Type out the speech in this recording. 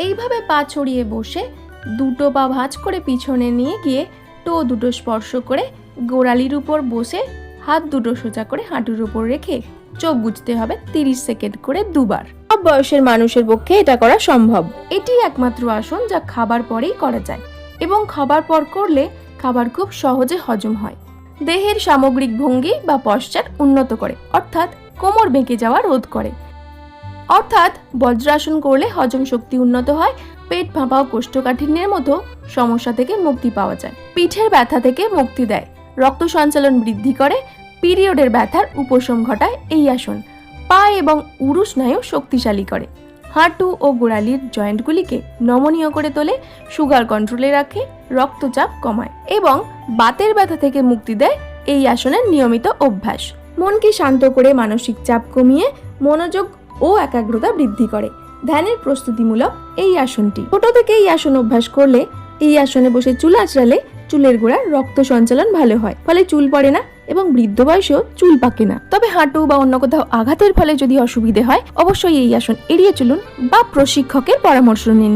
এইভাবে পা ছড়িয়ে বসে দুটো পা ভাঁজ করে পিছনে নিয়ে গিয়ে টো দুটো স্পর্শ করে গোড়ালির উপর বসে হাত দুটো সোজা করে হাঁটুর উপর রেখে চোখ বুজতে হবে 30 সেকেন্ড করে দুবার। সব বয়সের মানুষের পক্ষে এটা করা সম্ভব। এটি একমাত্র আসন যা খাবার পরেই করা যায় এবং খাবার পর করলে খাবার খুব সহজে হজম হয়। দেহের সামগ্রিক ভঙ্গি বা পশ্চাৎ উন্নত করে, অর্থাৎ কোমর বেঁকে যাওয়া রোধ করে। অর্থাৎ বজ্রাসন করলে হজম শক্তি উন্নত হয়, পেট ফাঁপা ও কোষ্ঠকাঠিন্যের মতো সমস্যা থেকে মুক্তি পাওয়া যায়। পিঠের ব্যথা থেকে মুক্তি দেয়, রক্ত সঞ্চালন বৃদ্ধি করে, পিরিয়ডের ব্যথার উপশম ঘটায় এই আসন। পা এবং উরু স্নায়ু শক্তিশালী করে, হাঁটু ও গোড়ালির জয়েন্টগুলিকে নমনীয় করে তোলে, সুগার কন্ট্রোলে রাখে, রক্তচাপ কমায় এবং বাতের ব্যথা থেকে মুক্তি দেয় এই আসনের নিয়মিত অভ্যাস। মনকে শান্ত করে মানসিক চাপ কমিয়ে মনোযোগ ও একাগ্রতা বৃদ্ধি করে। ধ্যানের প্রস্তুতিমূলক এই আসনটি। ছোট থেকে এই আসন অভ্যাস করলে, এই আসনে বসে চুল আঁচড়ালে চুলের গোড়ার রক্ত সঞ্চালন ভালো হয়, ফলে চুল পড়ে না এবং বৃদ্ধ বয়সেও চুল পাকে না। তবে হাঁটু বা অন্য কোথাও আঘাতের ফলে যদি অসুবিধে হয়, অবশ্যই এই আসন এড়িয়ে চলুন বা প্রশিক্ষকের পরামর্শ নিন।